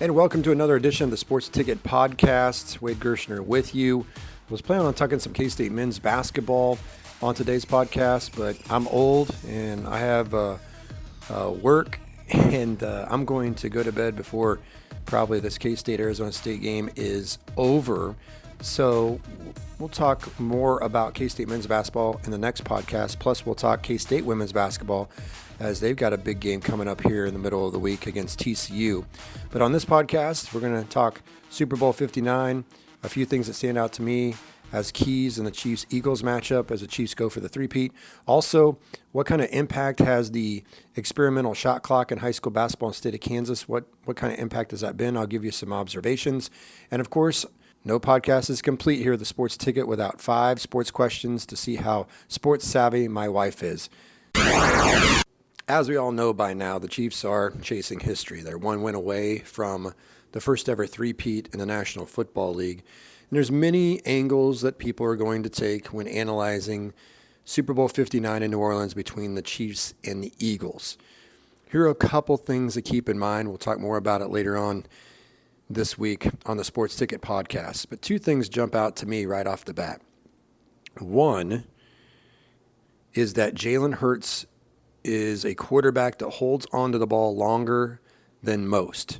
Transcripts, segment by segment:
And welcome to another edition of the Sports Ticket Podcast. Wade Gershner with you. Was planning on talking some K-State men's basketball on today's podcast, but I'm old and I have work, and I'm going to go to bed before probably this K-State Arizona State game is over. So we'll talk more about K-State men's basketball in the next podcast. Plus, we'll talk K-State women's basketball as they've got a big game coming up here in the middle of the week against TCU. But on this podcast, we're going to talk Super Bowl 59, a few things that stand out to me as keys in the Chiefs-Eagles matchup as the Chiefs go for the three-peat. Also, what kind of impact has the experimental shot clock in high school basketball in the state of Kansas? What kind of impact has that been? I'll give you some observations. And, of course, no podcast is complete here at the Sports Ticket without 5 sports questions to see how sports savvy my wife is. As we all know by now, the Chiefs are chasing history. They're one win away from the first ever three-peat in the National Football League. And there's many angles that people are going to take when analyzing Super Bowl 59 in New Orleans between the Chiefs and the Eagles. Here are a couple things to keep in mind. We'll talk more about it later on this week on the Sports Ticket Podcast. But 2 things jump out to me right off the bat. One is that Jalen Hurts is a quarterback that holds onto the ball longer than most.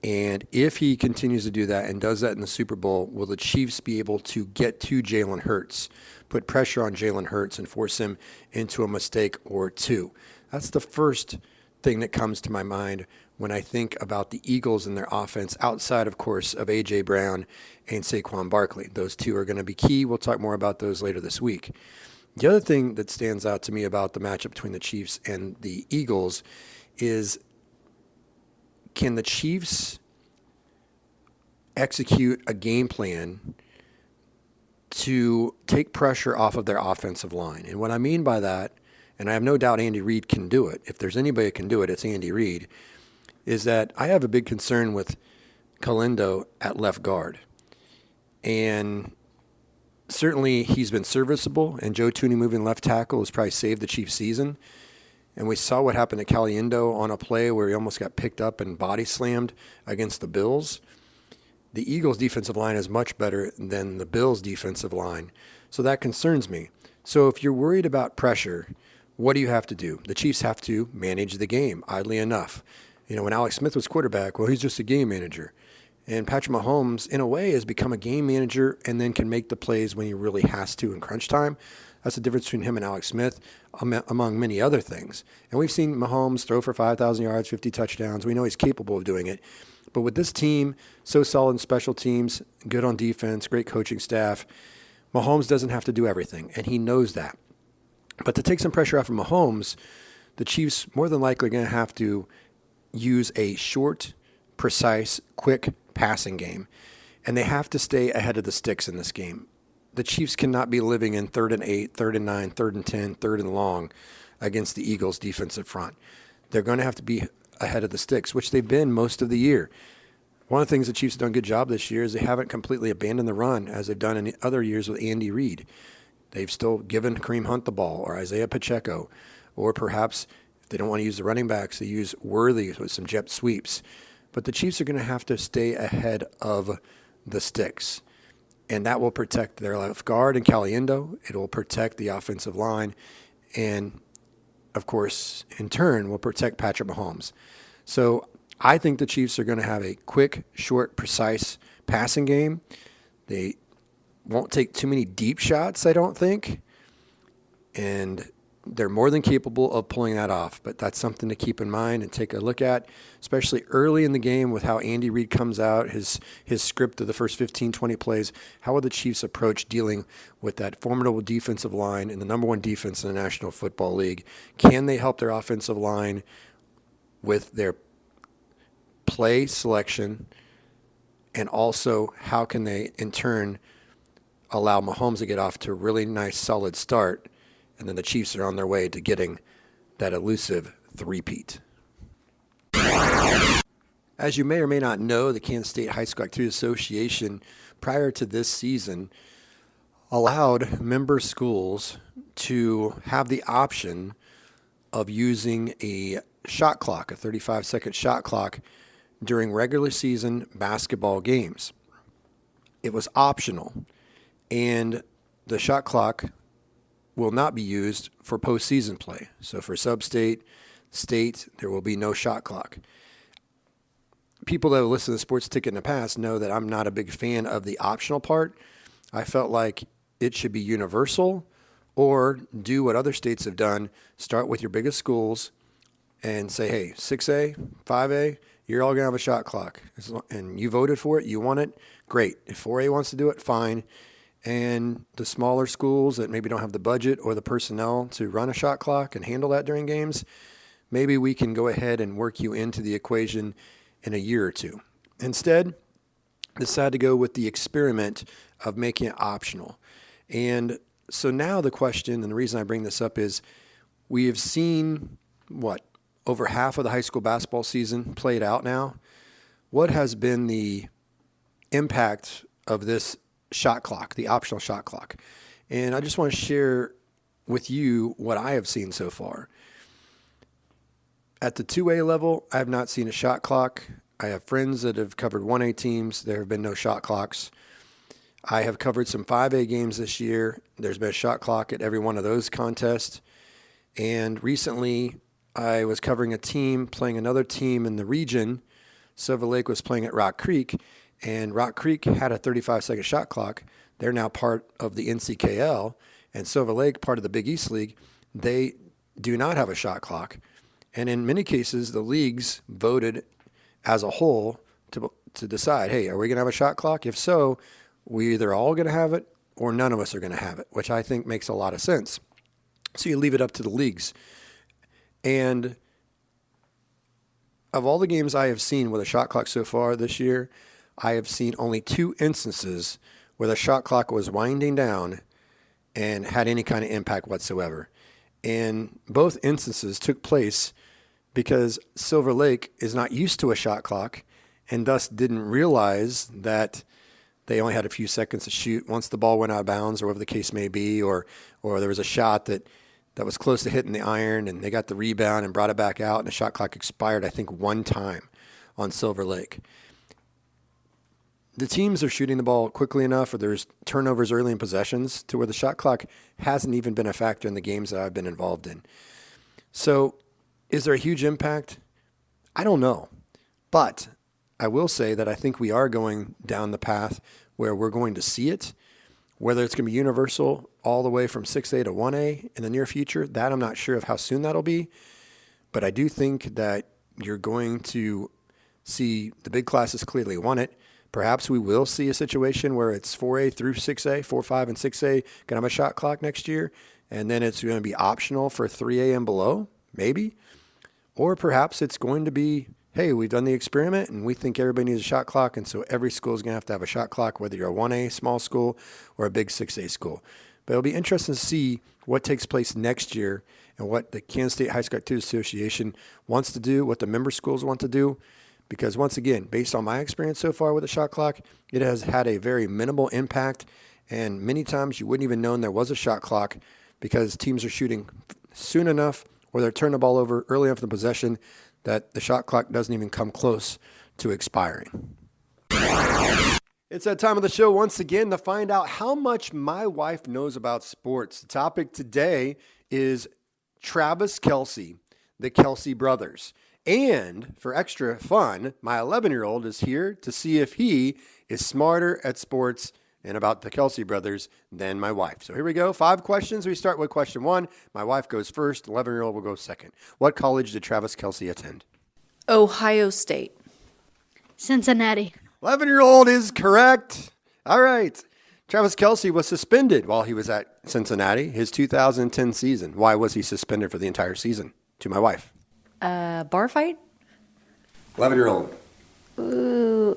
And if he continues to do that and does that in the Super Bowl, will the Chiefs be able to get to Jalen Hurts, put pressure on Jalen Hurts, and force him into a mistake or two? That's the first thing that comes to my mind when I think about the Eagles and their offense, outside, of course, of A.J. Brown and Saquon Barkley. Those two are going to be key. We'll talk more about those later this week. The other thing that stands out to me about the matchup between the Chiefs and the Eagles is, can the Chiefs execute a game plan to take pressure off of their offensive line? And what I mean by that, and I have no doubt Andy Reid can do it. If there's anybody that can do it, it's Andy Reid. Is that I have a big concern with Caliendo at left guard. And certainly he's been serviceable, and Joe Thuney moving left tackle has probably saved the Chiefs season. And we saw what happened to Caliendo on a play where he almost got picked up and body slammed against the Bills. The Eagles' defensive line is much better than the Bills' defensive line. So that concerns me. So if you're worried about pressure, what do you have to do? The Chiefs have to manage the game, oddly enough. You know, when Alex Smith was quarterback, well, he's just a game manager. And Patrick Mahomes, in a way, has become a game manager and then can make the plays when he really has to in crunch time. That's the difference between him and Alex Smith, among many other things. And we've seen Mahomes throw for 5,000 yards, 50 touchdowns. We know he's capable of doing it. But with this team, so solid in special teams, good on defense, great coaching staff, Mahomes doesn't have to do everything, and he knows that. But to take some pressure off of Mahomes, the Chiefs more than likely are going to have to use a short, precise, quick passing game, and they have to stay ahead of the sticks in this game. The Chiefs cannot be living in 3rd and 8, 3rd and 9, 3rd and 10, 3rd and long against the Eagles' defensive front. They're going to have to be ahead of the sticks, which they've been most of the year. One of the things the Chiefs have done a good job this year is they haven't completely abandoned the run as they've done in the other years with Andy Reid. They've still given Kareem Hunt the ball, or Isaiah Pacheco, or perhaps if they don't want to use the running backs, they use Worthy with some jet sweeps. But the Chiefs are going to have to stay ahead of the sticks. And that will protect their left guard and Caliendo. It will protect the offensive line. And, of course, in turn, will protect Patrick Mahomes. So I think the Chiefs are going to have a quick, short, precise passing game. They won't take too many deep shots, I don't think. And they're more than capable of pulling that off, but that's something to keep in mind and take a look at, especially early in the game with how Andy Reid comes out, his script of the first 15, 20 plays. How will the Chiefs approach dealing with that formidable defensive line and the number 1 defense in the National Football League? Can they help their offensive line with their play selection? And also, how can they, in turn, allow Mahomes to get off to a really nice, solid start? And then the Chiefs are on their way to getting that elusive three-peat. As you may or may not know, the Kansas State High School Activity Association, prior to this season, allowed member schools to have the option of using a shot clock, a 35-second shot clock, during regular season basketball games. It was optional, and the shot clock will not be used for postseason play. So for sub-state, state, there will be no shot clock. People that have listened to Sports Ticket in the past know that I'm not a big fan of the optional part. I felt like it should be universal, or do what other states have done. Start with your biggest schools and say, hey, 6A, 5A, you're all going to have a shot clock. And you voted for it, you want it, great. If 4A wants to do it, fine. And the smaller schools that maybe don't have the budget or the personnel to run a shot clock and handle that during games, maybe we can go ahead and work you into the equation in a year or two. Instead, decided to go with the experiment of making it optional. And so now the question, and the reason I bring this up is, we have seen, over half of the high school basketball season played out now. What has been the impact of this shot clock, the optional shot clock? And I just want to share with you what I have seen so far. At the 2A level, I have not seen a shot clock. I have friends that have covered 1A teams. There have been no shot clocks. I have covered some 5A games this year. There's been a shot clock at every one of those contests. And recently, I was covering a team playing another team in the region. Silver Lake was playing at Rock Creek, and Rock Creek had a 35-second shot clock. They're now part of the NCKL, and Silver Lake, part of the Big East League, they do not have a shot clock. And in many cases, the leagues voted as a whole to decide, hey, are we going to have a shot clock? If so, we're either all going to have it or none of us are going to have it, which I think makes a lot of sense. So you leave it up to the leagues. And of all the games I have seen with a shot clock so far this year, I have seen only 2 instances where the shot clock was winding down and had any kind of impact whatsoever. And both instances took place because Silver Lake is not used to a shot clock and thus didn't realize that they only had a few seconds to shoot once the ball went out of bounds, or whatever the case may be, or there was a shot that was close to hitting the iron, and they got the rebound and brought it back out, and the shot clock expired, I think, one time on Silver Lake. The teams are shooting the ball quickly enough, or there's turnovers early in possessions, to where the shot clock hasn't even been a factor in the games that I've been involved in. So is there a huge impact? I don't know. But I will say that I think we are going down the path where we're going to see it. Whether it's going to be universal all the way from 6A to 1A in the near future, that I'm not sure of how soon that'll be. But I do think that you're going to see the big classes clearly want it. Perhaps we will see a situation where it's 4A through 6A, 4, 5, and 6A going to have a shot clock next year, and then it's going to be optional for 3A and below, maybe. Or perhaps it's going to be, hey, we've done the experiment and we think everybody needs a shot clock, and so every school is going to have a shot clock, whether you're a 1A small school or a big 6A school. But it'll be interesting to see what takes place next year and what the Kansas State High School Activities Association wants to do, what the member schools want to do. Because once again, based on my experience so far with the shot clock, it has had a very minimal impact, and many times you wouldn't even known there was a shot clock because teams are shooting soon enough, or they're turning the ball over early enough in the possession that the shot clock doesn't even come close to expiring. It's that time of the show once again to find out how much my wife knows about sports. The topic today is Travis Kelce, the Kelce brothers. And for extra fun, my 11-year-old is here to see if he is smarter at sports and about the Kelce brothers than my wife. So here we go. 5 questions. We start with question 1. My wife goes first. 11-year-old will go second. What college did Travis Kelce attend? Ohio State. Cincinnati. 11-year-old is correct. All right. Travis Kelce was suspended while he was at Cincinnati, his 2010 season. Why was he suspended for the entire season? To my wife. Bar fight? 11-year-old. Ooh,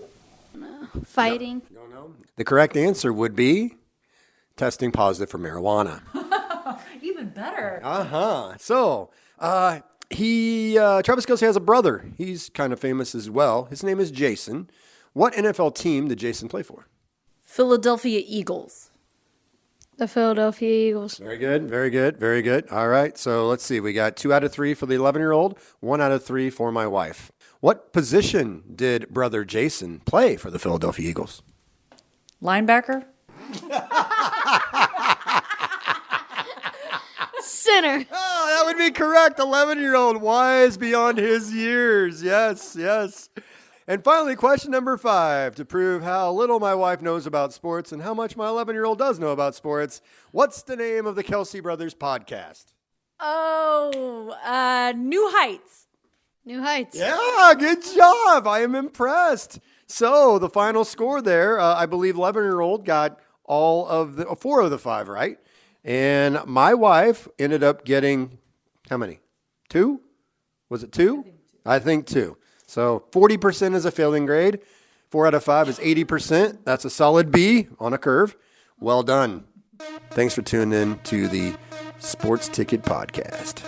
no. Fighting. No, no. The correct answer would be testing positive for marijuana. Even better. So, Travis Kelce has a brother. He's kind of famous as well. His name is Jason. What NFL team did Jason play for? Philadelphia Eagles. The Philadelphia Eagles. Very good, very good, very good. All right, so let's see. We got 2 out of 3 for the 11-year-old, 1 out of 3 for my wife. What position did brother Jason play for the Philadelphia Eagles? Linebacker? Center. Oh, that would be correct. 11-year-old, wise beyond his years. Yes, yes. And finally, question number 5, to prove how little my wife knows about sports and how much my 11-year-old does know about sports. What's the name of the Kelsey Brothers podcast? Oh, New Heights. New Heights. Yeah, good job. I am impressed. So the final score there, I believe 11-year-old got all of the 4 of the 5, right? And my wife ended up getting how many? 2? Was it 2? I think 2. So 40% is a failing grade. 4 out of 5 is 80%. That's a solid B on a curve. Well done. Thanks for tuning in to the Sports Ticket Podcast.